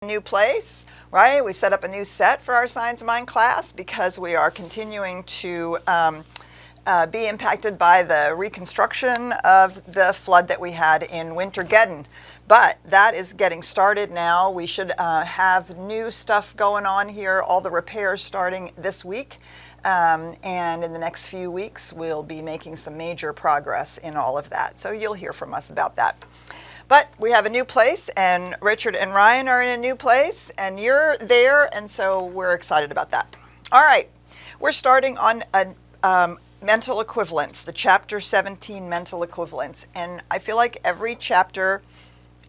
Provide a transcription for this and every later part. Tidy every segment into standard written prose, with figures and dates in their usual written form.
New place, right? We've set up a new set for our Science of Mind class because we are continuing to be impacted by the reconstruction of the flood that we had in Wintergeddon. But that is getting started now. We should have new stuff going on here, all the repairs starting this week. And in the next few weeks, we'll be making some major progress in all of that. So you'll hear from us about that. But we have a new place, and Richard and Ryan are in a new place, and you're there, and so we're excited about that. All right, we're starting on mental equivalence, the chapter 17 mental equivalence. And I feel like every chapter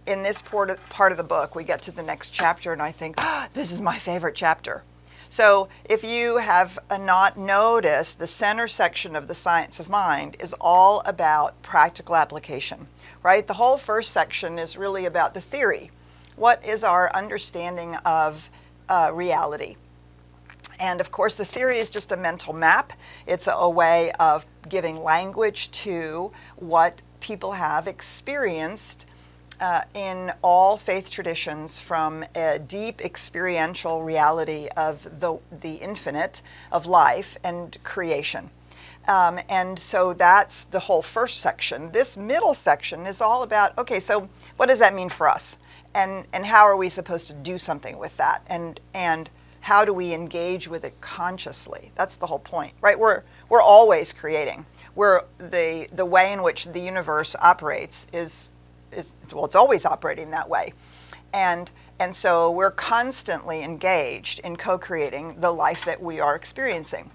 in this part of the book, we get to the next chapter, and I think, oh, this is my favorite chapter. So if you have not noticed, the center section of the Science of Mind is all about practical application, right? The whole first section is really about the theory. What is our understanding of reality? And of course, the theory is just a mental map. It's a way of giving language to what people have experienced in all faith traditions, from a deep experiential reality of the infinite, of life and creation. And so that's the whole first section. This middle section is all about, okay, so what does that mean for us? And how are we supposed to do something with that? And how do we engage with it consciously? That's the whole point, right? We're always creating. The way in which the universe operates is it's always operating that way. And so we're constantly engaged in co-creating the life that we are experiencing.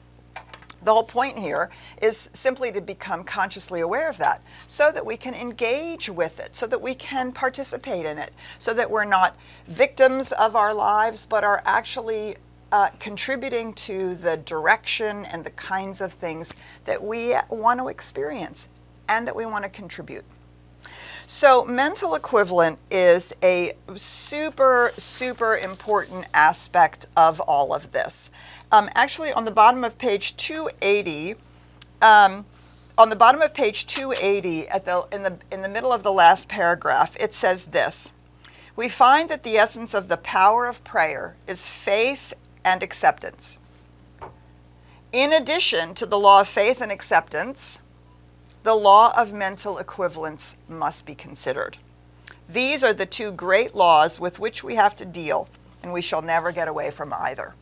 The whole point here is simply to become consciously aware of that so that we can engage with it, so that we can participate in it, so that we're not victims of our lives, but are actually contributing to the direction and the kinds of things that we want to experience and that we want to contribute. So mental equivalent is a super, super important aspect of all of this. Actually, on the bottom of page 280, in the middle of the last paragraph, it says this: we find that the essence of the power of prayer is faith and acceptance. In addition to the law of faith and acceptance, the law of mental equivalence must be considered. These are the two great laws with which we have to deal, and we shall never get away from either.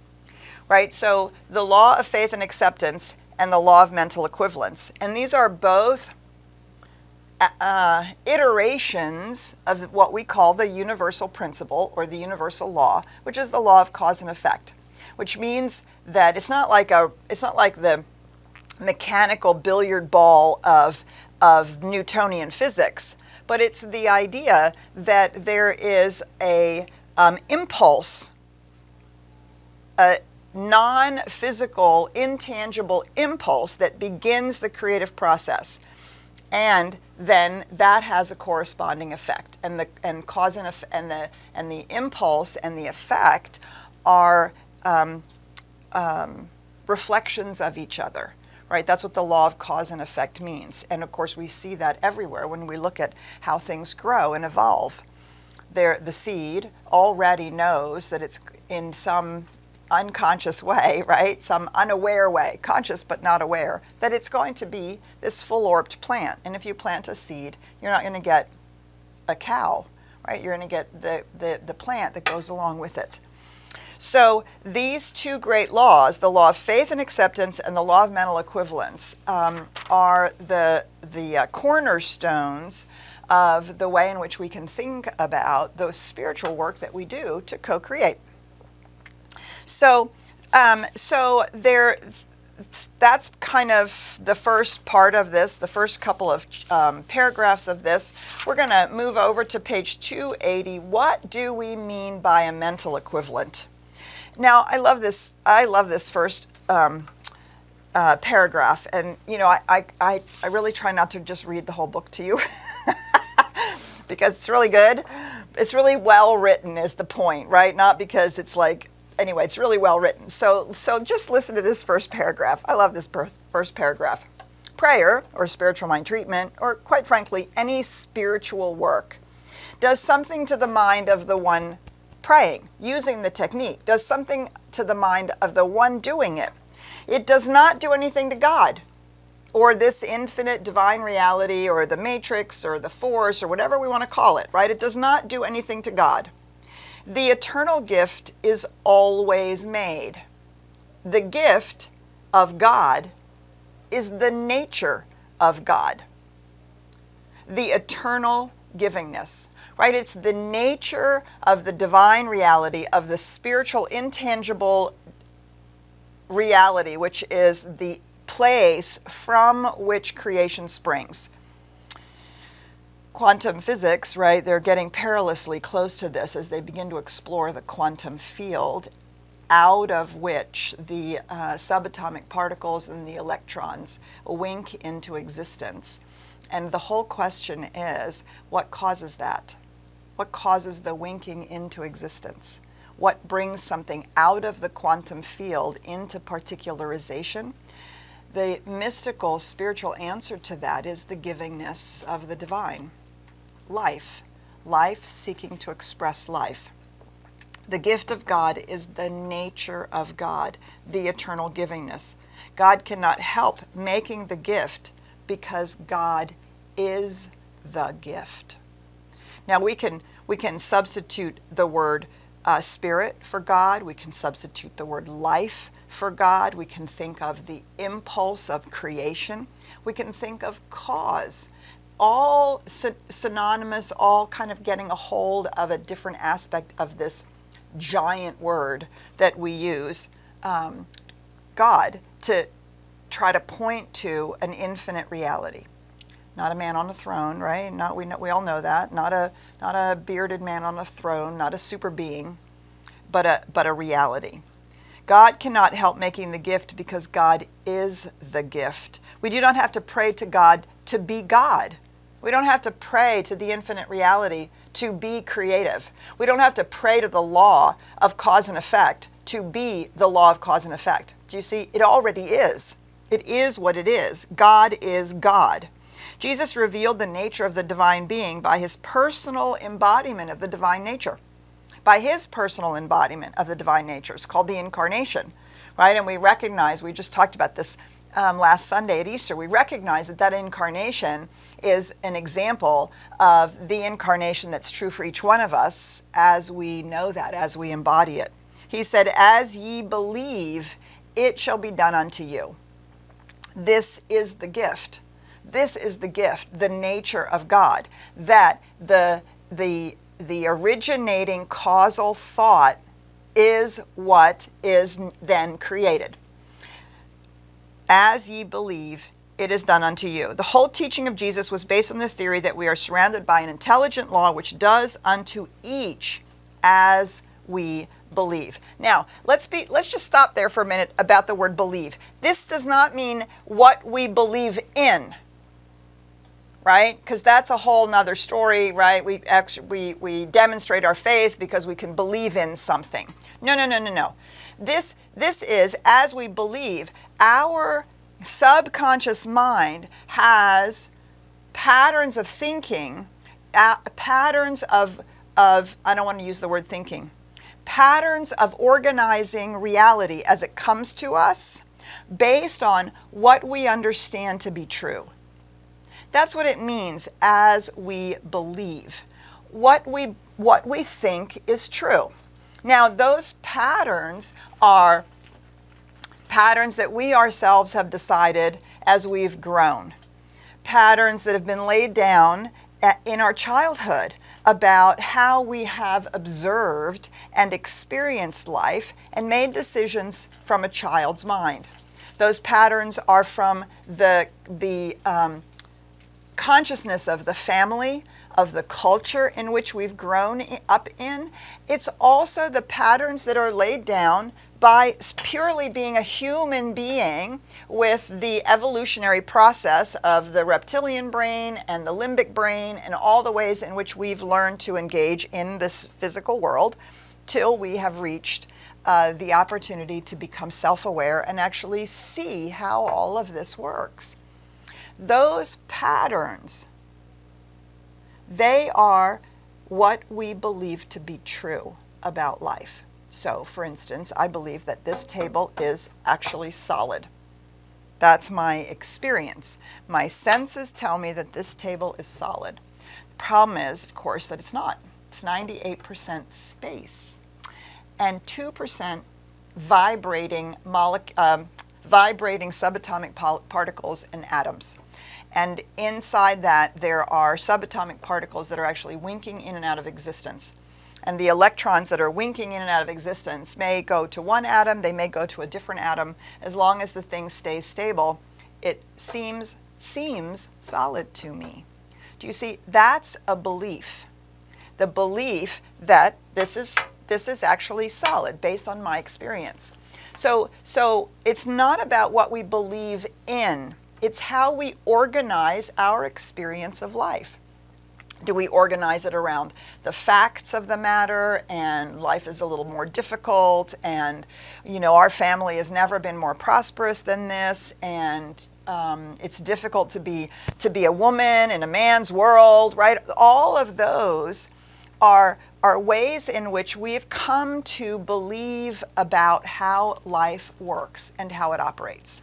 Right? So the law of faith and acceptance and the law of mental equivalence. And these are both iterations of what we call the universal principle or the universal law, which is the law of cause and effect, which means that it's not like the mechanical billiard ball of Newtonian physics, but it's the idea that there is a impulse, a non-physical, intangible impulse that begins the creative process, and then that has a corresponding effect, and the impulse and the effect are reflections of each other. Right? That's what the law of cause and effect means. And of course, we see that everywhere when we look at how things grow and evolve. The seed already knows that it's in some unconscious way, right? Some unaware way, conscious but not aware, that it's going to be this full-orbed plant. And if you plant a seed, you're not going to get a cow, right? You're going to get the plant that goes along with it. So these two great laws, the law of faith and acceptance and the law of mental equivalence, are the cornerstones of the way in which we can think about the spiritual work that we do to co-create. So that's kind of the first part of this, the first couple of paragraphs of this. We're going to move over to page 280. What do we mean by a mental equivalent? Now, I love this first paragraph, and I really try not to just read the whole book to you because it's really good. It's really well written is the point, right? Not because it's like, anyway, it's really well written. So just listen to this first paragraph. I love this first paragraph. Prayer, or spiritual mind treatment, or quite frankly, any spiritual work, does something to the mind of the one praying, using the technique, does something to the mind of the one doing it. It does not do anything to God or this infinite divine reality or the matrix or the force or whatever we want to call it, right? It does not do anything to God. The eternal gift is always made. The gift of God is the nature of God. The eternal givingness, right? It's the nature of the divine reality, of the spiritual, intangible reality, which is the place from which creation springs. Quantum physics, right, they're getting perilously close to this as they begin to explore the quantum field, out of which the subatomic particles and the electrons wink into existence. And the whole question is, what causes that? What causes the winking into existence? What brings something out of the quantum field into particularization? The mystical, spiritual answer to that is the givingness of the divine. Life. Life seeking to express life. The gift of God is the nature of God, the eternal givingness. God cannot help making the gift because God is the gift. Now we can substitute the word spirit for God. We can substitute the word life for God. We can think of the impulse of creation. We can think of cause. All synonymous, all kind of getting a hold of a different aspect of this giant word that we use, God, to try to point to an infinite reality. Not a man on a throne, right? We all know that. Not a bearded man on a throne, not a super being, but a reality. God cannot help making the gift because God is the gift. We do not have to pray to God to be God. We don't have to pray to the infinite reality to be creative. We don't have to pray to the law of cause and effect to be the law of cause and effect. Do you see? It already is. It is what it is. God is God. Jesus revealed the nature of the divine being by his personal embodiment of the divine nature. By his personal embodiment of the divine nature. It's called the incarnation, right? And we recognize, we just talked about this last Sunday at Easter, we recognize that incarnation is an example of the incarnation that's true for each one of us as we know that, as we embody it. He said, as ye believe, it shall be done unto you. This is the gift. This is the gift, the nature of God, that the originating causal thought is what is then created. As ye believe, it is done unto you. The whole teaching of Jesus was based on the theory that we are surrounded by an intelligent law which does unto each as we believe. Now, let's just stop there for a minute about the word believe. This does not mean what we believe in, right? Because that's a whole nother story, right? We demonstrate our faith because we can believe in something. No. This is, as we believe, our subconscious mind has patterns of thinking, patterns of I don't want to use the word thinking, patterns of organizing reality as it comes to us based on what we understand to be true. That's what it means as we believe. What we think is true. Now, those patterns are patterns that we ourselves have decided as we've grown. Patterns that have been laid down in our childhood about how we have observed and experienced life and made decisions from a child's mind. Those patterns are from the consciousness of the family, of the culture in which we've grown up in. It's also the patterns that are laid down by purely being a human being with the evolutionary process of the reptilian brain and the limbic brain and all the ways in which we've learned to engage in this physical world till we have reached the opportunity to become self-aware and actually see how all of this works. Those patterns, they are what we believe to be true about life. So, for instance, I believe that this table is actually solid. That's my experience. My senses tell me that this table is solid. The problem is, of course, that it's not. It's 98% space and 2% vibrating subatomic particles and atoms. And inside that, there are subatomic particles that are actually winking in and out of existence. And the electrons that are winking in and out of existence may go to one atom, they may go to a different atom. As long as the thing stays stable, it seems solid to me. Do you see? That's a belief. The belief that this is actually solid based on my experience. So it's not about what we believe in. It's how we organize our experience of life. Do we organize it around the facts of the matter, and life is a little more difficult, and our family has never been more prosperous than this, and it's difficult to be a woman in a man's world, right? All of those are ways in which we've come to believe about how life works and how it operates.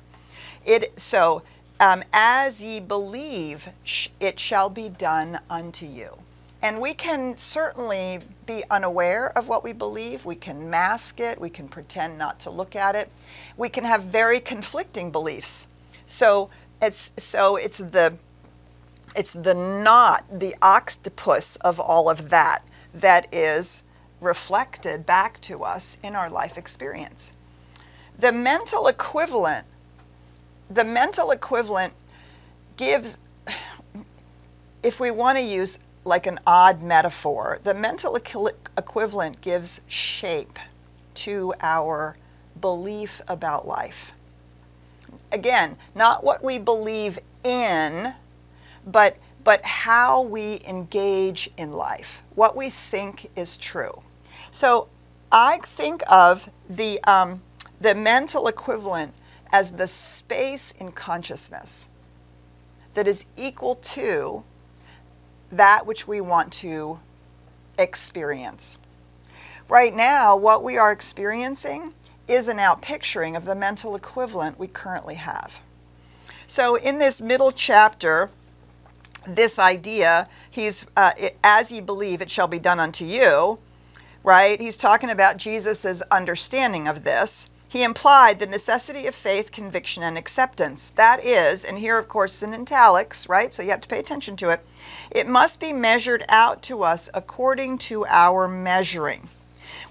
As ye believe, it shall be done unto you. And we can certainly be unaware of what we believe. We can mask it. We can pretend not to look at it. We can have very conflicting beliefs. So it's the knot, the octopus of all of that is reflected back to us in our life experience. The mental equivalent gives, if we want to use like an odd metaphor, the mental equivalent gives shape to our belief about life. Again, not what we believe in, but how we engage in life, what we think is true. So I think of the mental equivalent as the space in consciousness that is equal to that which we want to experience. Right now, what we are experiencing is an outpicturing of the mental equivalent we currently have. So in this middle chapter, this idea, as ye believe, it shall be done unto you, right? He's talking about Jesus' understanding of this. He implied the necessity of faith, conviction, and acceptance. That is, and here of course is in italics, right? So you have to pay attention to it. It must be measured out to us according to our measuring.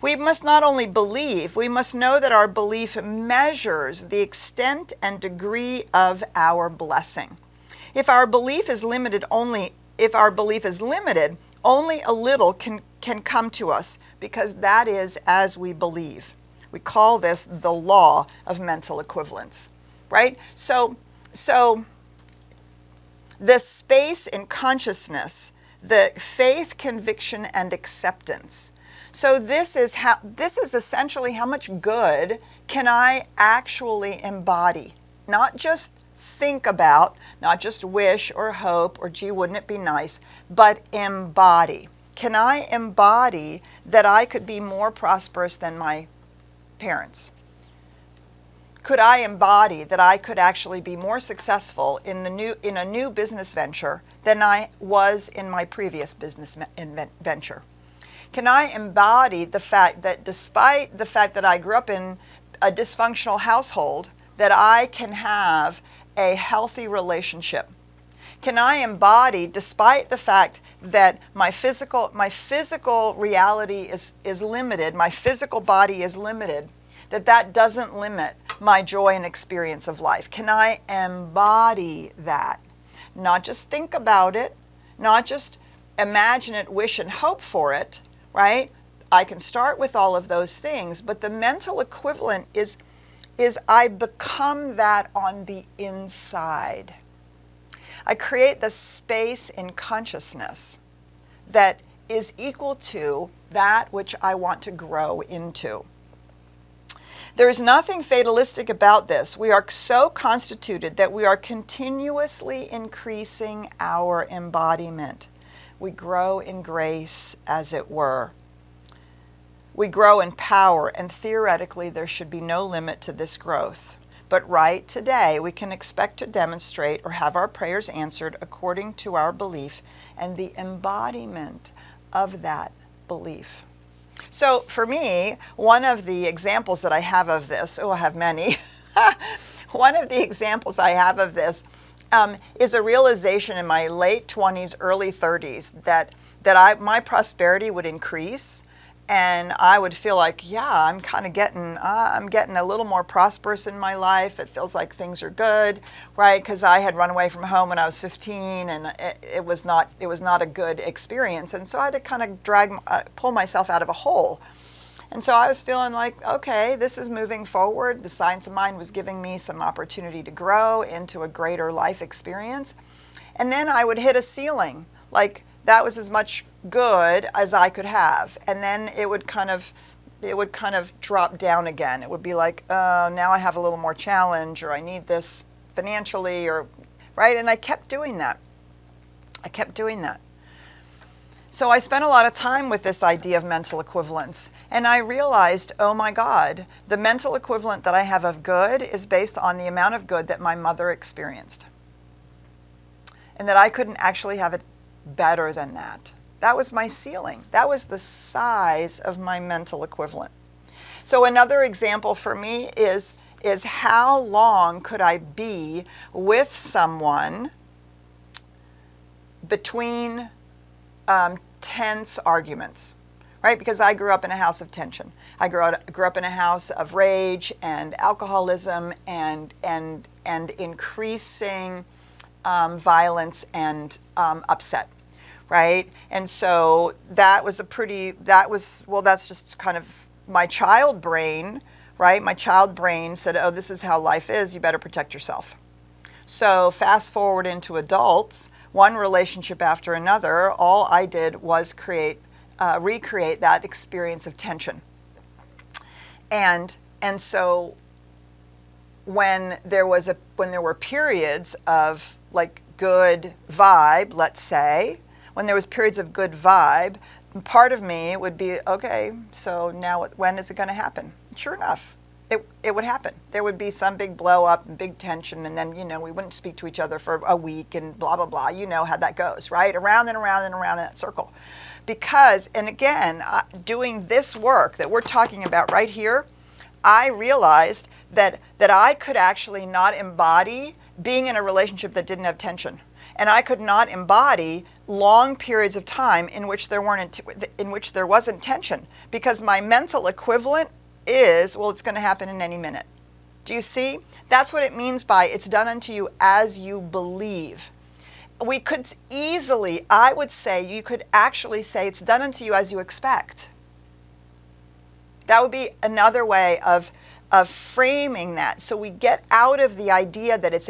We must not only believe, we must know that our belief measures the extent and degree of our blessing. If our belief is limited, only a little can come to us, because that is as we believe. We call this the law of mental equivalence, right? So the space in consciousness, the faith, conviction, and acceptance. So this is essentially how much good can I actually embody, not just think about, not just wish or hope or gee, wouldn't it be nice, but embody. Can I embody that I could be more prosperous than my parents? Could I embody that I could actually be more successful in a new business venture than I was in my previous business venture? Can I embody the fact that despite the fact that I grew up in a dysfunctional household, that I can have a healthy relationship? Can I embody, despite the fact that my physical reality is limited, my physical body is limited, that doesn't limit my joy and experience of life? Can I embody that? Not just think about it, not just imagine it, wish and hope for it, right? I can start with all of those things, but the mental equivalent is I become that on the inside. I create the space in consciousness that is equal to that which I want to grow into. There is nothing fatalistic about this. We are so constituted that we are continuously increasing our embodiment. We grow in grace, as it were. We grow in power, and theoretically there should be no limit to this growth. But right today, we can expect to demonstrate or have our prayers answered according to our belief and the embodiment of that belief. So for me, one of the examples that I have of this, I have many. One of the examples I have of this is a realization in my late 20s, early 30s that my prosperity would increase. And I would feel like, yeah, I'm kind of getting a little more prosperous in my life. It feels like things are good, right? Because I had run away from home when I was 15, and it was not a good experience. And so I had to kind of pull myself out of a hole. And so I was feeling like, okay, this is moving forward. The Science of Mind was giving me some opportunity to grow into a greater life experience. And then I would hit a ceiling, like that was as much good as I could have, and then it would kind of drop down again. It would be like, oh, now I have a little more challenge, or I need this financially, or right. And I kept doing that. So I spent a lot of time with this idea of mental equivalence, and I realized, oh my God, the mental equivalent that I have of good is based on the amount of good that my mother experienced, and that I couldn't actually have it better than that. That was my ceiling. That was the size of my mental equivalent. So another example for me is how long could I be with someone between tense arguments, right? Because I grew up in a house of tension. I grew up in a house of rage and alcoholism and increasing violence and upset. Right? And so that's just kind of my child brain, right? My child brain said, oh, this is how life is. You better protect yourself. So fast forward into adults, one relationship after another, all I did was recreate that experience of tension. And so when there were periods of like good vibe, let's say, when there was periods of good vibe, part of me would be, okay, so now when is it going to happen? Sure enough, it would happen. There would be some big blow up and big tension, and then, we wouldn't speak to each other for a week and blah, blah, blah. You know how that goes, right? Around and around and around in that circle. Because, and again, doing this work that we're talking about right here, I realized that I could actually not embody being in a relationship that didn't have tension. And I could not embody long periods of time in which there wasn't tension, because my mental equivalent is, well, it's going to happen in any minute. Do you see? That's what it means by it's done unto you as you believe. We could easily, I would say, you could actually say it's done unto you as you expect. That would be another way of framing that. So we get out of the idea that it's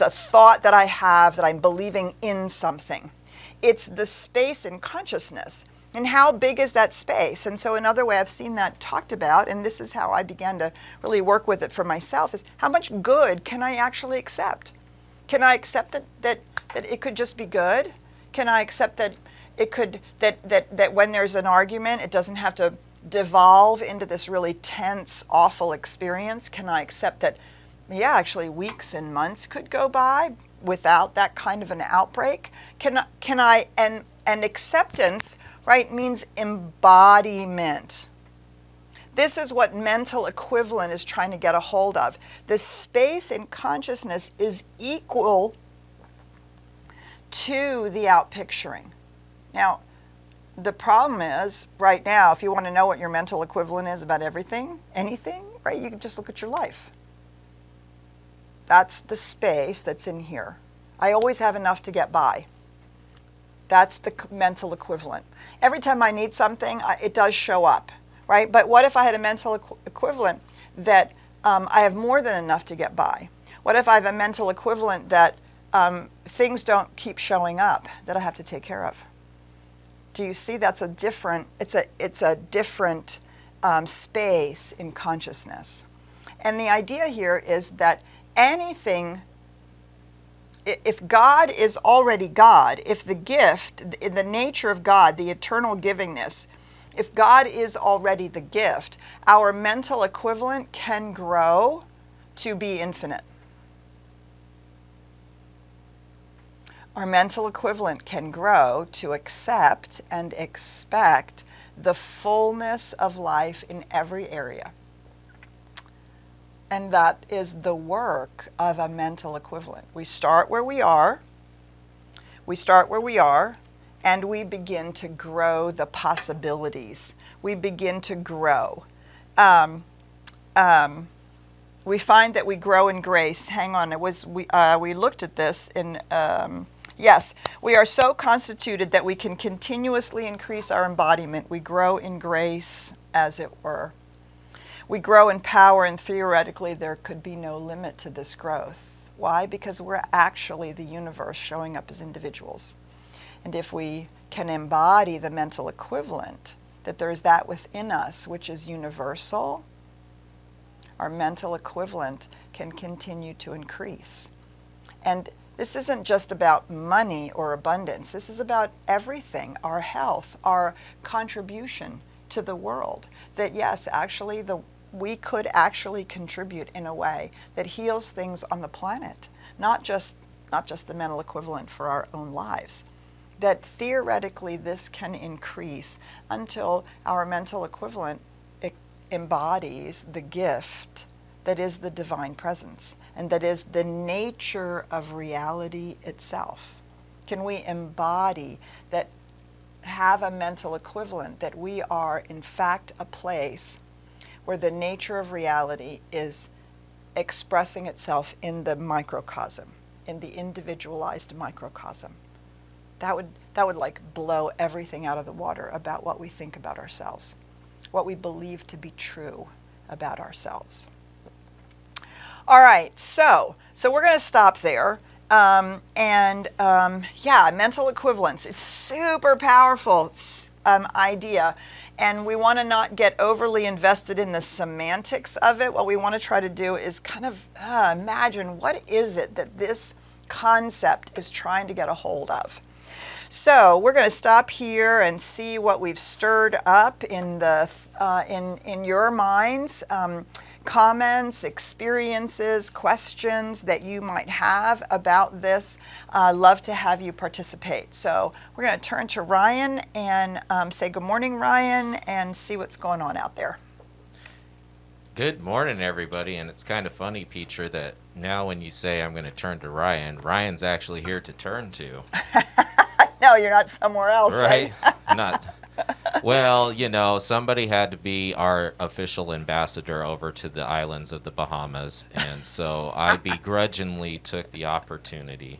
a thought that I have, that I'm believing in something. It's the space in consciousness. And how big is that space? And so another way I've seen that talked about, and this is how I began to really work with it for myself, is how much good can I actually accept? Can I accept that it could just be good? Can I accept that it could that when there's an argument, it doesn't have to devolve into this really tense, awful experience? Can I accept that, yeah, actually weeks and months could go by without that kind of an outbreak? Can I and acceptance, right, means embodiment. This is what mental equivalent is trying to get a hold of. The space in consciousness is equal to the outpicturing. Now, the problem is, right now, if you want to know what your mental equivalent is about everything, anything, right, you can just look at your life. That's the space that's in here. I always have enough to get by. That's the mental equivalent. Every time I need something, it does show up, right? But what if I had a mental equivalent that I have more than enough to get by? What if I have a mental equivalent that things don't keep showing up that I have to take care of? Do you see? That's a different. It's a different space in consciousness, and the idea here is that anything. If God is already God, if the gift, the nature of God, the eternal givingness, if God is already the gift, our mental equivalent can grow to be infinite. Our mental equivalent can grow to accept and expect the fullness of life in every area. And that is the work of a mental equivalent. We start where we are. And we begin to grow the possibilities. We begin to grow. We find that we grow in grace. Hang on, we looked at this in, yes, we are so constituted that we can continuously increase our embodiment. We grow in grace, as it were. We grow in power, and theoretically there could be no limit to this growth. Why? Because we're actually the universe showing up as individuals. And if we can embody the mental equivalent, that there is that within us which is universal, our mental equivalent can continue to increase. And this isn't just about money or abundance. This is about everything, our health, our contribution to the world. That yes, actually we could actually contribute in a way that heals things on the planet, not just the mental equivalent for our own lives. That theoretically this can increase until our mental equivalent embodies the gift that is the divine presence, and that is the nature of reality itself. Can we embody that, have a mental equivalent that we are in fact a place where the nature of reality is expressing itself in the microcosm, in the individualized microcosm? That would like blow everything out of the water about what we think about ourselves, what we believe to be true about ourselves. All right, so we're going to stop there. Mental equivalence. It's super powerful idea, and we want to not get overly invested in the semantics of it. What we want to try to do is kind of imagine, what is it that this concept is trying to get a hold of? So we're going to stop here and see what we've stirred up in the in your minds. Comments, experiences, questions that you might have about this. Love to have you participate. So we're going to turn to Ryan and say good morning, Ryan, and see what's going on out there. Good morning, everybody. And it's kind of funny, Petra, that now when you say I'm going to turn to Ryan, Ryan's actually here to turn to. No, you're not somewhere else, right? Not. Well, somebody had to be our official ambassador over to the islands of the Bahamas, and so I begrudgingly took the opportunity.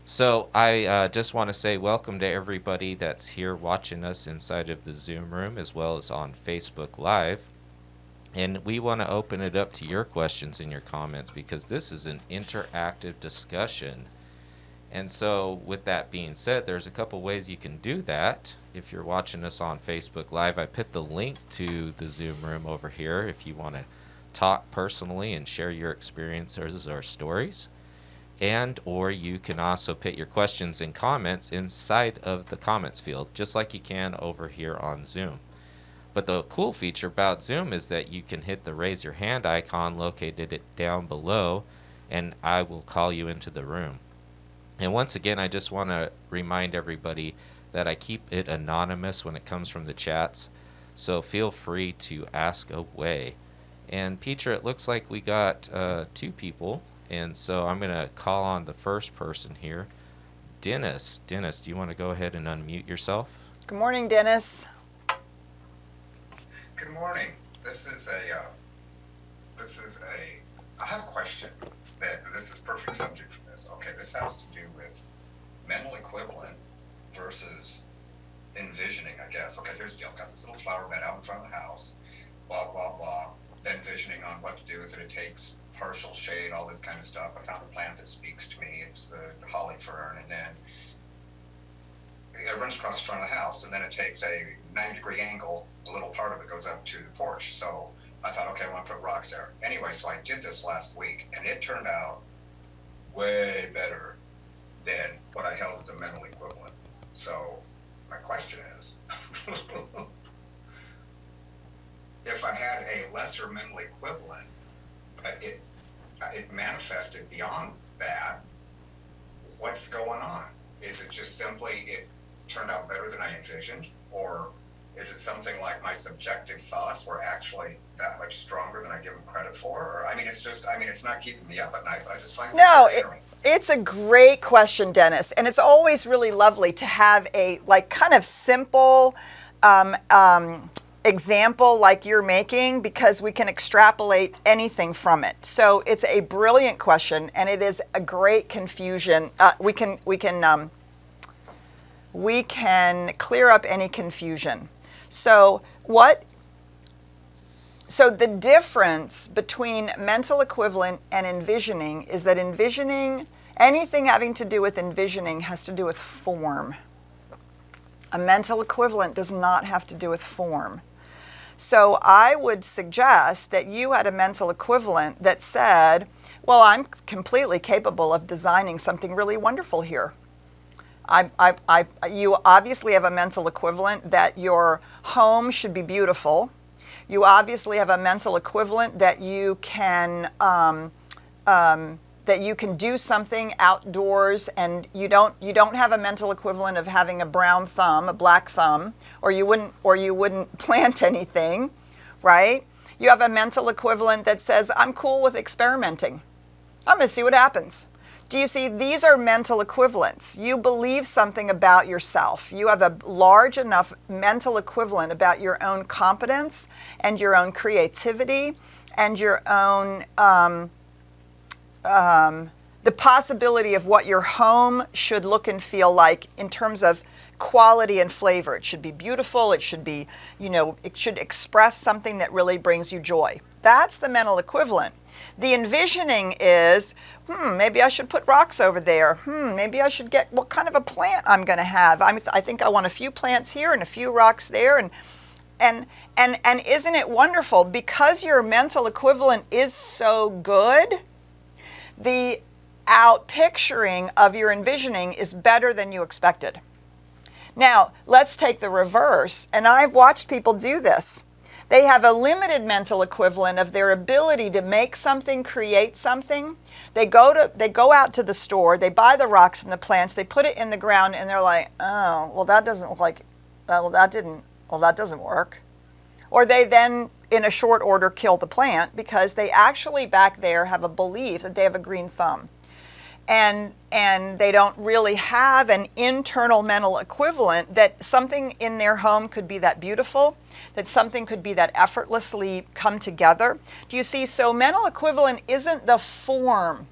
So I just want to say welcome to everybody that's here watching us inside of the Zoom room as well as on Facebook Live. And we want to open it up to your questions and your comments because this is an interactive discussion. And so with that being said, there's a couple ways you can do that. If you're watching us on Facebook Live, I put the link to the Zoom room over here if you want to talk personally and share your experiences or stories. And or you can also put your questions and comments inside of the comments field, just like you can over here on Zoom. But the cool feature about Zoom is that you can hit the raise your hand icon located down below, and I will call you into the room. And once again, I just want to remind everybody that I keep it anonymous when it comes from the chats, so feel free to ask away. And Petra, it looks like we got 2 people, and so I'm going to call on the first person here, Dennis. Dennis, do you want to go ahead and unmute yourself? Good morning, Dennis. Good morning. I have a question. This is perfect subject for this. Okay, this has to do with mental equivalent versus envisioning, I guess. Okay, here's the deal. I've got this little flower bed out in front of the house, blah, blah, blah. Envisioning on what to do with it. It takes partial shade, all this kind of stuff. I found a plant that speaks to me. It's the holly fern, and then it runs across the front of the house, and then it takes a 90-degree angle. A little part of it goes up to the porch. So I thought, okay, I want to put rocks there. Anyway, so I did this last week, and it turned out way better than what I held as a mental equivalent. So my question is, if I had a lesser mental equivalent, but it manifested beyond that, what's going on? Is it just simply it turned out better than I envisioned, or is it something like my subjective thoughts were actually that much stronger than I give them credit for? Or it's not keeping me up at night, but I just find it's a great question, Dennis, and it's always really lovely to have a kind of simple example like you're making, because we can extrapolate anything from it. So it's a brilliant question, and it is a great confusion. We can clear up any confusion. So the difference between mental equivalent and envisioning is that envisioning, anything having to do with envisioning, has to do with form. A mental equivalent does not have to do with form. So I would suggest that you had a mental equivalent that said, well, I'm completely capable of designing something really wonderful here. You obviously have a mental equivalent that your home should be beautiful. You obviously have a mental equivalent that you can do something outdoors, and you don't have a mental equivalent of having a brown thumb, a black thumb, or you wouldn't plant anything, right? You have a mental equivalent that says, I'm cool with experimenting. I'm going to see what happens. Do you see? These are mental equivalents. You believe something about yourself. You have a large enough mental equivalent about your own competence and your own creativity and your own the possibility of what your home should look and feel like in terms of quality and flavor. It should be beautiful. It should be, it should express something that really brings you joy. That's the mental equivalent. The envisioning is, maybe I should put rocks over there. Maybe I should get what kind of a plant I'm going to have. I think I want a few plants here and a few rocks there. And isn't it wonderful? Because your mental equivalent is so good, the outpicturing of your envisioning is better than you expected. Now, let's take the reverse, and I've watched people do this. They have a limited mental equivalent of their ability to make something, create something. They go out to the store, they buy the rocks and the plants, they put it in the ground, and they're like, oh, well, that doesn't look like, that doesn't work. Or they then, in a short order, kill the plant because they actually back there have a belief that they have a green thumb. And they don't really have an internal mental equivalent that something in their home could be that beautiful, that something could be that effortlessly come together. Do you see? So mental equivalent isn't the form.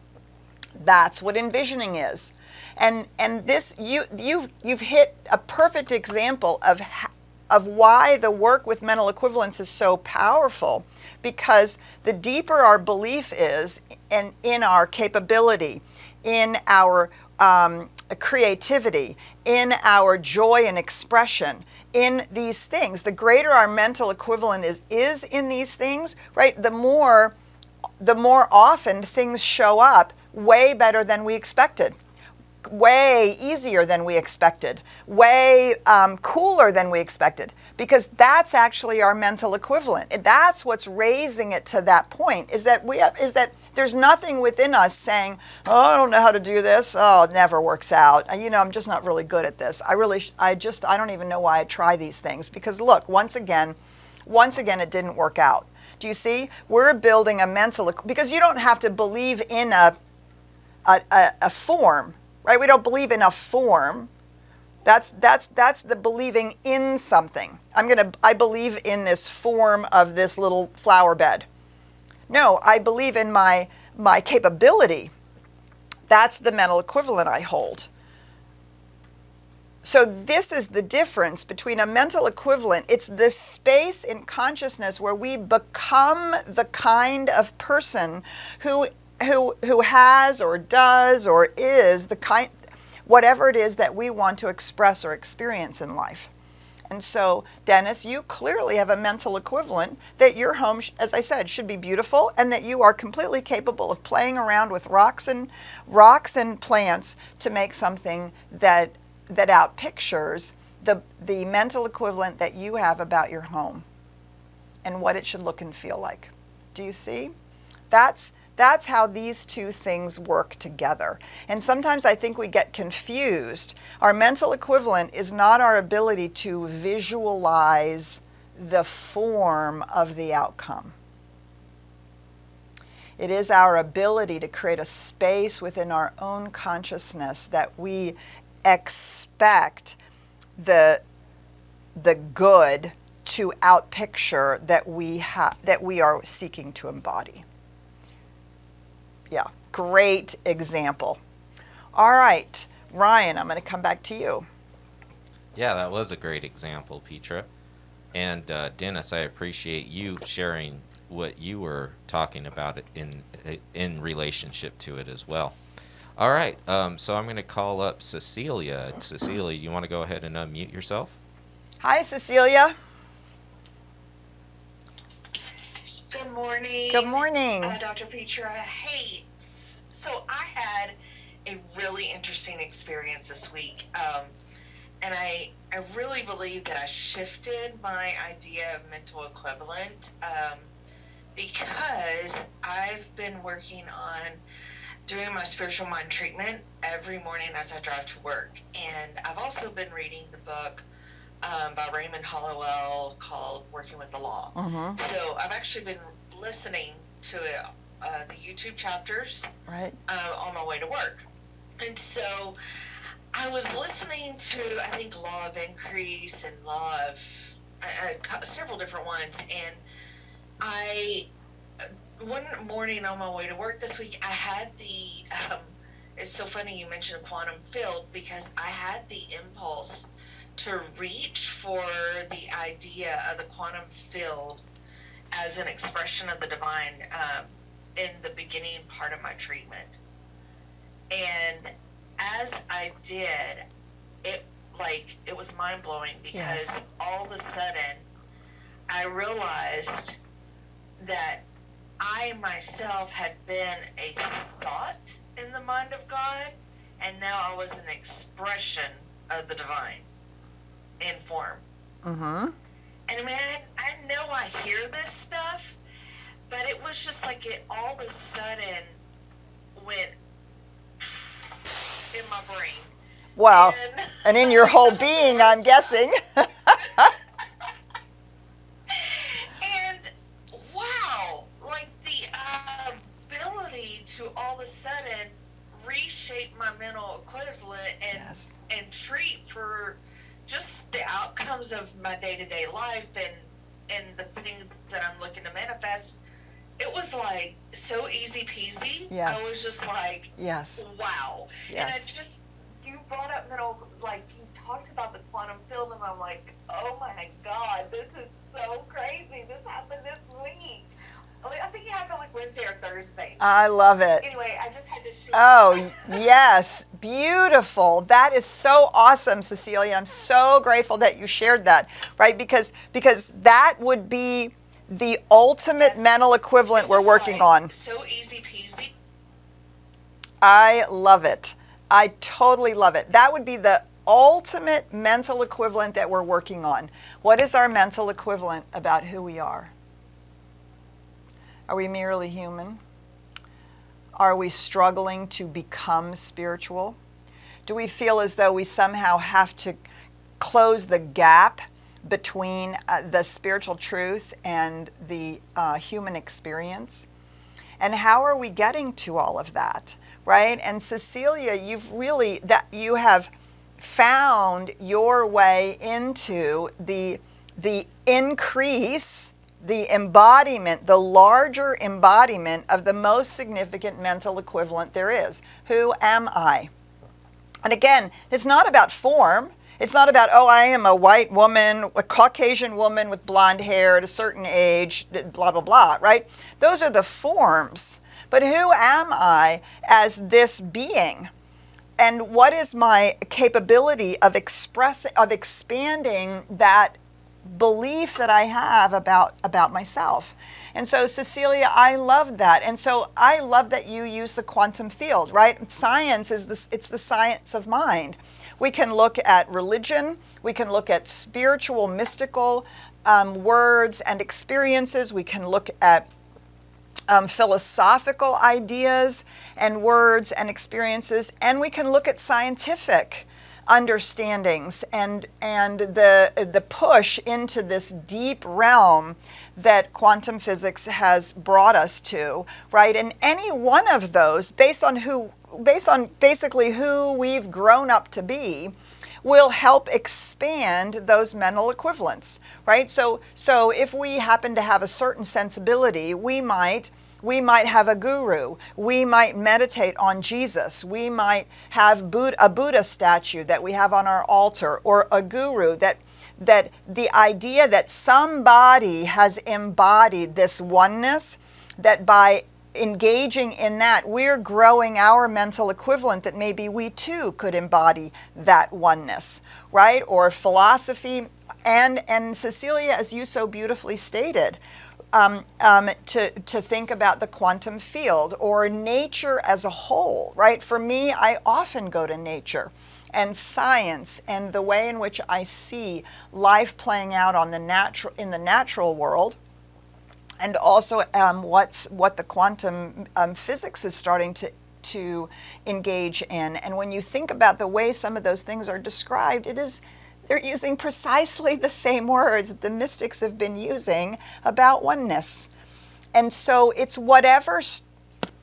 That's what envisioning is. And this, you've hit a perfect example of why the work with mental equivalence is so powerful, because the deeper our belief is in our capability, in our creativity, in our joy and expression, in these things, the greater our mental equivalent is in these things, right? The more often things show up way better than we expected, way easier than we expected, way cooler than we expected, because that's actually our mental equivalent. That's what's raising it to that point, is that there's nothing within us saying, oh, I don't know how to do this. Oh, it never works out. I'm just not really good at this. I don't even know why I try these things, because look, once again, it didn't work out. Do you see? We're building a mental, because you don't have to believe in a form. Right? We don't believe in a form. That's the believing in something. I believe in this form of this little flower bed. No, I believe in my capability. That's the mental equivalent I hold. So this is the difference between a mental equivalent. It's this space in consciousness where we become the kind of person who has or does or is the kind, whatever it is that we want to express or experience in life. And so, Dennis, you clearly have a mental equivalent that your home, as I said, should be beautiful, and that you are completely capable of playing around with rocks and plants to make something that outpictures the mental equivalent that you have about your home and what it should look and feel like. Do you see? That's how these two things work together. And sometimes I think we get confused. Our mental equivalent is not our ability to visualize the form of the outcome. It is our ability to create a space within our own consciousness that we expect the good to outpicture that we are seeking to embody. Yeah, great example. All right, Ryan, I'm going to come back to you. Yeah, that was a great example, Petra. And Dennis, I appreciate you sharing what you were talking about in relationship to it as well. All right, so I'm going to call up Cecilia. Cecilia, you want to go ahead and unmute yourself? Hi, Cecilia. Good morning. Good morning. Dr. Petra. Hey, so I had a really interesting experience this week. And I really believe that I shifted my idea of mental equivalent because I've been working on doing my spiritual mind treatment every morning as I drive to work. And I've also been reading the book by Raymond Hollowell called Working with the Law. Mm-hmm. So I've actually been listening to the YouTube chapters Right. On my way to work. And so I was listening to, I think, Law of Increase and Law of several different ones. And one morning on my way to work this week, I had it's so funny you mentioned a quantum field because I had the impulse to reach for the idea of the quantum field as an expression of the divine in the beginning part of my treatment. And as I did, it was mind-blowing because Yes. all of a sudden I realized that I myself had been a thought in the mind of God, and now I was an expression of the divine in form. Mm-hmm. And man, I know I hear this stuff, but it was just like it all of a sudden went in my brain. Well, and in your whole being, I'm guessing. And wow, like the ability to all of a sudden reshape my mental equivalent and Yes. and treat for just the outcomes of my day-to-day life and the things that I'm looking to manifest. It was like so easy peasy. Yes. I was just like, Yes. wow. Yes. And you brought up you talked about the quantum field, and I'm like, oh my God, this is so crazy. This happened this week. I think it happened like Wednesday or Thursday. I love it. Anyway, I just had to share. Oh, yes. Beautiful. That is so awesome, Cecilia. I'm so grateful that you shared that, right? Because that would be the ultimate mental equivalent we're working on. So easy peasy. I love it. I totally love it. That would be the ultimate mental equivalent that we're working on. What is our mental equivalent about who we are? Are we merely human? Are we struggling to become spiritual? Do we feel as though we somehow have to close the gap between the spiritual truth and the human experience? And how are we getting to all of that, right? And Cecilia, you have found your way into the increase, the embodiment, the larger embodiment of the most significant mental equivalent there is. Who am I? And again, it's not about form. It's not about, oh, I am a white woman, a Caucasian woman with blonde hair at a certain age, blah, blah, blah, right? Those are the forms. But who am I as this being? And what is my capability of expanding that belief that I have about myself? And so, Cecilia, I love that. And so I love that you use the quantum field, right? Science it's the science of mind. We can look at religion. We can look at spiritual, mystical words and experiences. We can look at philosophical ideas and words and experiences, and we can look at scientific understandings and the push into this deep realm that quantum physics has brought us to, right? And any one of those, based on basically who we've grown up to be, will help expand those mental equivalents, right? So if we happen to have a certain sensibility, we might have a guru. We might meditate on Jesus. We might have a Buddha statue that we have on our altar, or a guru that the idea that somebody has embodied this oneness, that by engaging in that, we're growing our mental equivalent, that maybe we too could embody that oneness, right? Or philosophy, and Cecilia, as you so beautifully stated, to think about the quantum field or nature as a whole, right? For me, I often go to nature and science and the way in which I see life playing out in the natural world, and also what the quantum physics is starting to engage in. And when you think about the way some of those things are described, they're using precisely the same words that the mystics have been using about oneness. And so it's whatever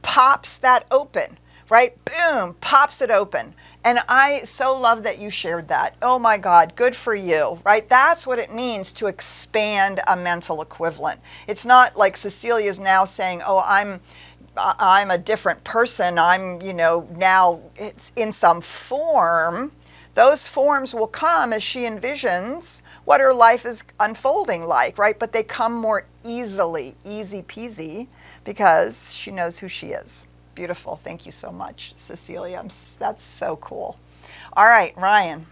pops that open, right? Boom, pops it open. And I so love that you shared that. Oh my God, good for you, right? That's what it means to expand a mental equivalent. It's not like Cecilia's now saying, oh, I'm a different person. I'm, now it's in some form. Those forms will come as she envisions what her life is unfolding like, right? But they come more easily, easy peasy, because she knows who she is. Beautiful. Thank you so much, Cecilia. That's so cool. All right, Ryan.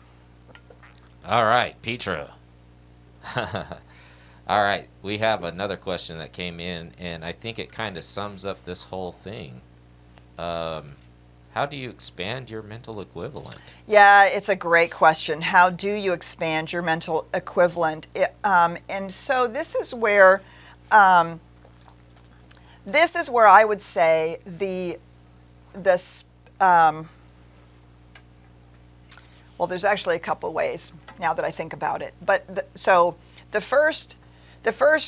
All right, Petra. All right, we have another question that came in, and I think it kind of sums up this whole thing. How do you expand your mental equivalent? Yeah, it's a great question. How do you expand your mental equivalent? And so this is where I would say well, there's actually a couple of ways now that I think about it. But so the first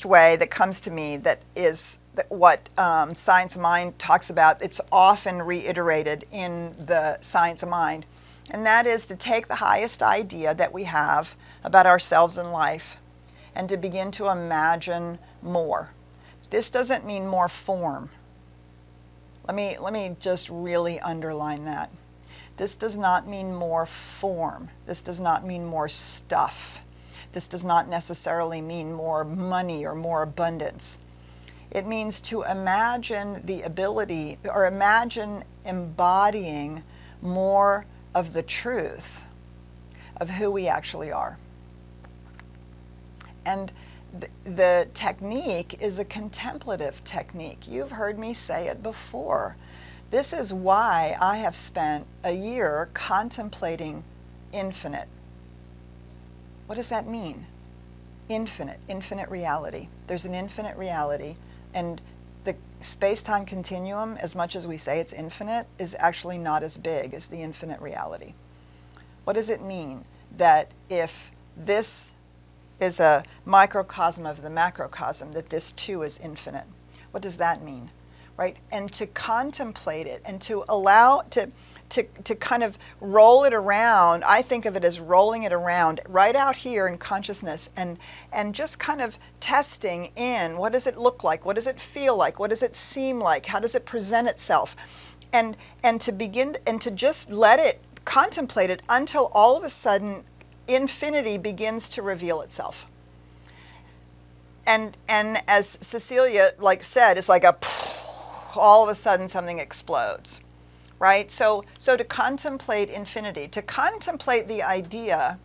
way that comes to me that is what Science of Mind talks about, it's often reiterated in the Science of Mind, and that is to take the highest idea that we have about ourselves in life and to begin to imagine more. This doesn't mean more form. Let me just really underline that. This does not mean more form. This does not mean more stuff. This does not necessarily mean more money or more abundance. It means to imagine the ability, or imagine embodying more of the truth of who we actually are. And the technique is a contemplative technique. You've heard me say it before. This is why I have spent a year contemplating infinite. What does that mean? Infinite reality. There's an infinite reality, and the space-time continuum, as much as we say it's infinite, is actually not as big as the infinite reality. What does it mean that if this is a microcosm of the macrocosm, that this too is infinite? What does that mean, right? And to contemplate it and to allow to kind of roll it around. I think of it as rolling it around right out here in consciousness, and just kind of testing in, what does it look like? What does it feel like? What does it seem like? How does it present itself? And to begin and to just let it contemplate it until all of a sudden infinity begins to reveal itself. And as Cecilia said, it's like all of a sudden something explodes. Right? So to contemplate infinity, to contemplate the idea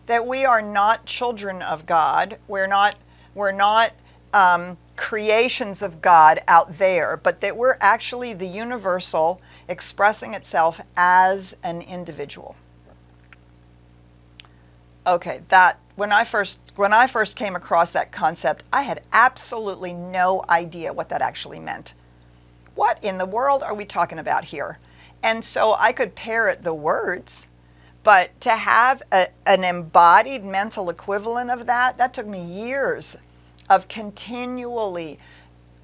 that we are not children of God, we're not creations of God out there, but that we're actually the universal expressing itself as an individual. Okay, that when I first came across that concept, I had absolutely no idea what that actually meant. What in the world are we talking about here? And so I could parrot the words, but to have an embodied mental equivalent of that took me years of continually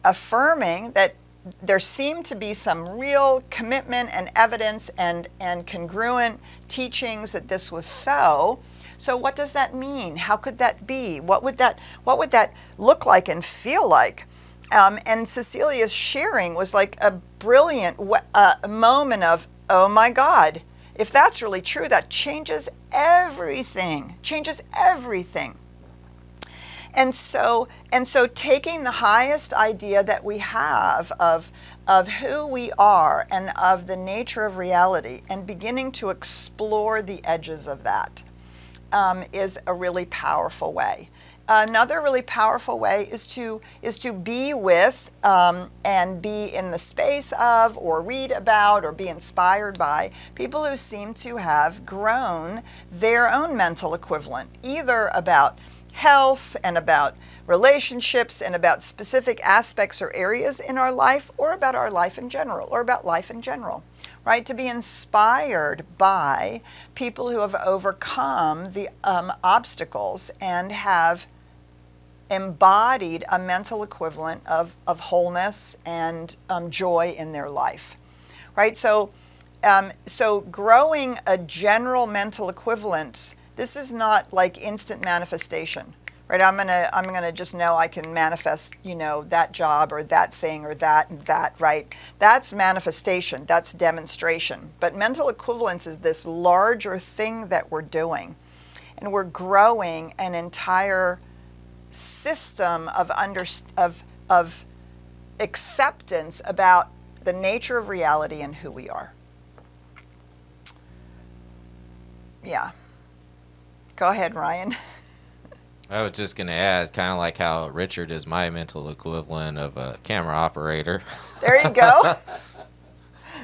affirming that there seemed to be some real commitment and evidence and congruent teachings that this was so. So what does that mean? How could that be? What would that look like and feel like? And Cecilia's sharing was like a brilliant moment of, oh my God, if that's really true, that changes everything. And so taking the highest idea that we have of who we are and of the nature of reality and beginning to explore the edges of that is a really powerful way. Another really powerful way is to be with and be in the space of or read about or be inspired by people who seem to have grown their own mental equivalent, either about health and about relationships and about specific aspects or areas in our life, or about our life in general, or about life in general, right? To be inspired by people who have overcome the obstacles and have embodied a mental equivalent of wholeness and joy in their life, right? So growing a general mental equivalence, this is not like instant manifestation, right? I'm gonna just know I can manifest, that job or that thing or that and that, right? That's manifestation, that's demonstration. But mental equivalence is this larger thing that we're doing, and we're growing an entire system of acceptance about the nature of reality and who we are. Yeah. Go ahead, Ryan. I was just going to add, kind of like how Richard is my mental equivalent of a camera operator. There you go.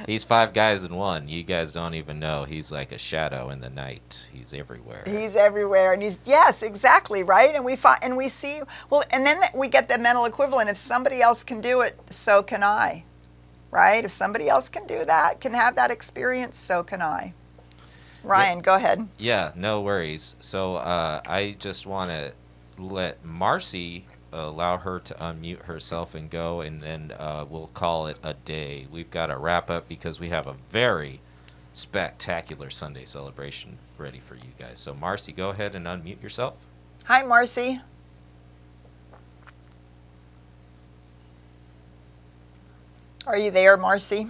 He's 5 guys in one. You guys don't even know. He's like a shadow in the night. He's everywhere. He's everywhere, and yes, exactly, right. And we see, well, and then we get the mental equivalent. If somebody else can do it, so can I, right? If somebody else can do that, can have that experience, so can I. Ryan, go ahead. Yeah, no worries. So I just want to let Marcy allow her to unmute herself and go, and then we'll call it a day. We've got to wrap up because we have a very spectacular Sunday celebration ready for you guys. So Marcy, go ahead and unmute yourself. Hi, Marcy. Are you there, Marcy?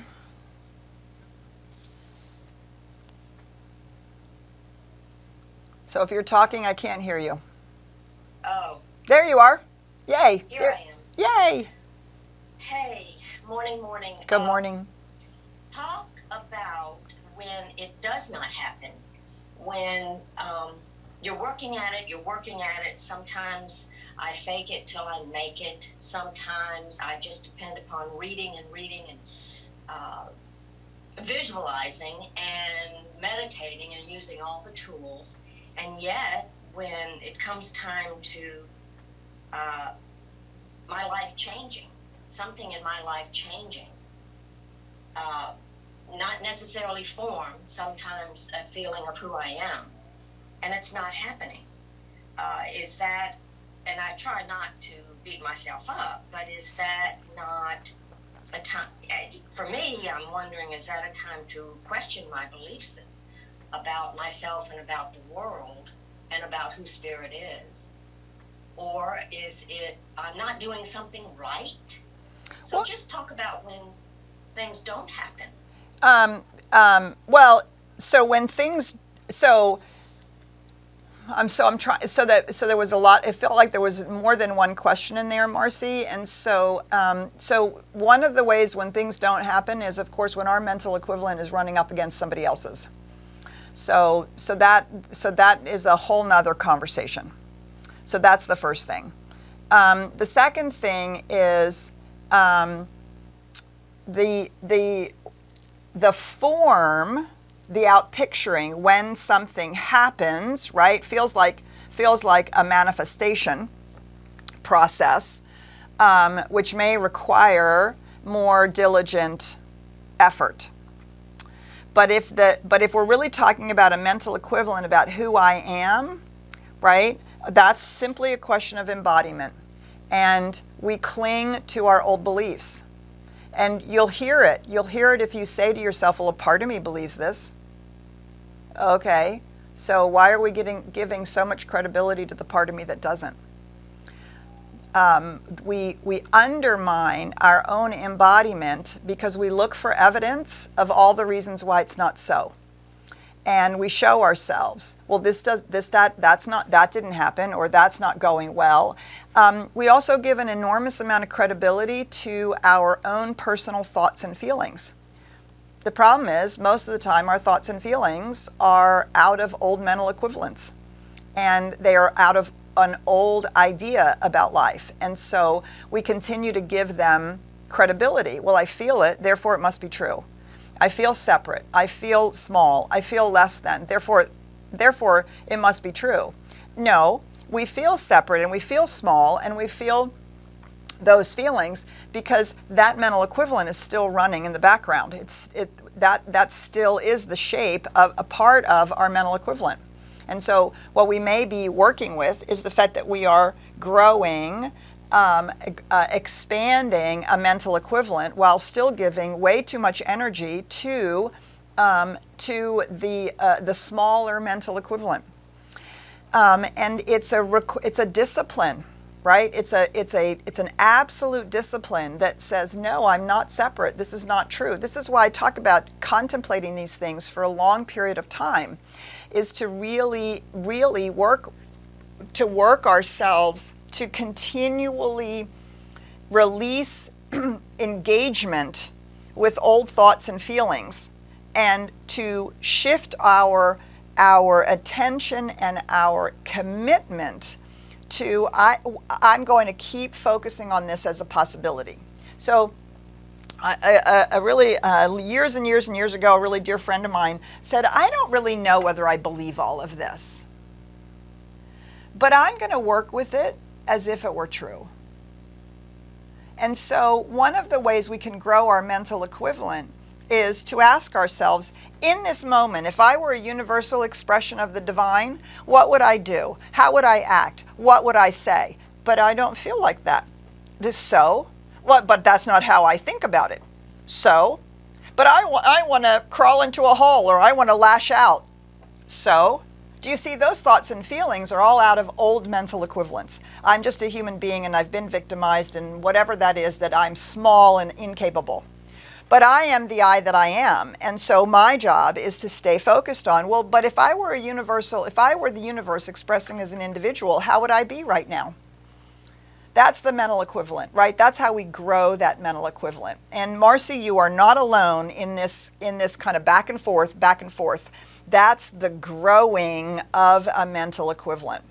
So if you're talking, I can't hear you. Oh. There you are. Yay. Here I am. Yay. Hey, morning. Good morning. Talk about when it does not happen. When you're working at it. Sometimes I fake it till I make it. Sometimes I just depend upon reading and visualizing and meditating and using all the tools. And yet, when it comes time to my life changing, something in my life changing, not necessarily form, sometimes a feeling of who I am, and it's not happening. Is that, and I try not to beat myself up, but is that not a time, for me, I'm wondering, is that a time to question my beliefs about myself and about the world and about who Spirit is? Or is it I'm not doing something right? So well, just talk about when things don't happen. Well, so when things, I'm trying, so there was a lot, it felt like there was more than one question in there, Marcy. And so one of the ways when things don't happen is, of course, when our mental equivalent is running up against somebody else's. So that is a whole nother conversation. So that's the first thing. The second thing is the form the out picturing when something happens, right? Feels like a manifestation process, which may require more diligent effort. But if we're really talking about a mental equivalent about who I am, right? That's simply a question of embodiment. And we cling to our old beliefs. And you'll hear it. You'll hear it if you say to yourself, well, a part of me believes this. Okay, so why are we giving so much credibility to the part of me that doesn't? We undermine our own embodiment because we look for evidence of all the reasons why it's not so. And we show ourselves, well, that didn't happen, or that's not going well. We also give an enormous amount of credibility to our own personal thoughts and feelings. The problem is, most of the time, our thoughts and feelings are out of old mental equivalence, and they are out of an old idea about life. And so we continue to give them credibility. Well, I feel it, therefore it must be true. I feel separate. I feel small. I feel less than. Therefore, it must be true. No, we feel separate and we feel small and we feel those feelings because that mental equivalent is still running in the background. That still is the shape of a part of our mental equivalent. And so what we may be working with is the fact that we are growing, expanding a mental equivalent while still giving way too much energy to the smaller mental equivalent. And it's a discipline, right? It's an absolute discipline that says, no, I'm not separate. This is not true. This is why I talk about contemplating these things for a long period of time, is to really, really work ourselves to continually release engagement with old thoughts and feelings, and to shift our attention and our commitment to I'm going to keep focusing on this as a possibility. So a really years and years and years ago, a really dear friend of mine said, I don't really know whether I believe all of this, but I'm going to work with it as if it were true. And so one of the ways we can grow our mental equivalent is to ask ourselves, in this moment, if I were a universal expression of the divine, what would I do? How would I act? What would I say? But I don't feel like that. So? Well, but that's not how I think about it. So? But I want to crawl into a hole, or I want to lash out. So? Do you see, those thoughts and feelings are all out of old mental equivalents. I'm just a human being and I've been victimized, and whatever that is, that I'm small and incapable. But I am the I that I am. And so my job is to stay focused on, well, but if I were the universe expressing as an individual, how would I be right now? That's the mental equivalent, right? That's how we grow that mental equivalent. And Marcy, you are not alone in this kind of back and forth. That's the growing of a mental equivalent.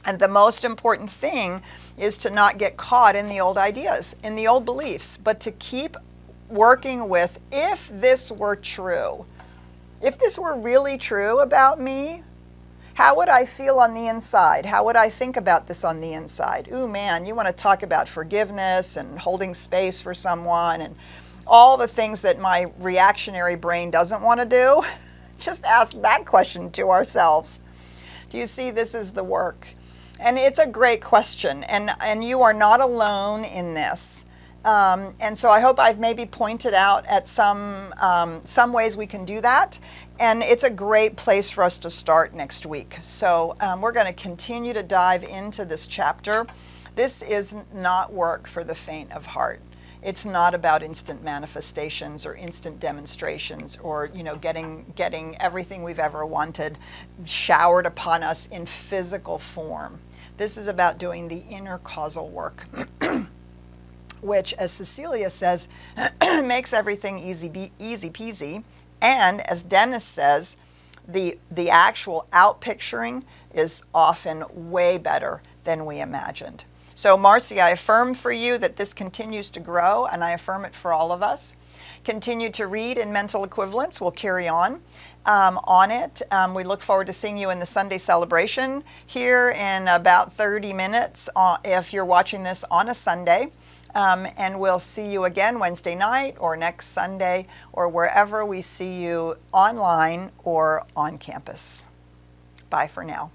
And the most important thing is to not get caught in the old ideas, in the old beliefs, but to keep working with, if this were true, if this were really true about me, how would I feel on the inside? How would I think about this on the inside? Ooh, man, you want to talk about forgiveness and holding space for someone and all the things that my reactionary brain doesn't want to do? Just ask that question to ourselves. Do you see, this is the work? And it's a great question, and you are not alone in this. And so I hope I've maybe pointed out at some ways we can do that. And it's a great place for us to start next week. So we're going to continue to dive into this chapter. This is not work for the faint of heart. It's not about instant manifestations or instant demonstrations or, getting everything we've ever wanted showered upon us in physical form. This is about doing the inner causal work, which, as Cecilia says, makes everything easy peasy. And as Dennis says, the actual out picturing is often way better than we imagined. So Marcy, I affirm for you that this continues to grow, and I affirm it for all of us. Continue to read in Mental Equivalence. We'll carry on it. We look forward to seeing you in the Sunday celebration here in about 30 minutes if you're watching this on a Sunday. And we'll see you again Wednesday night or next Sunday or wherever we see you online or on campus. Bye for now.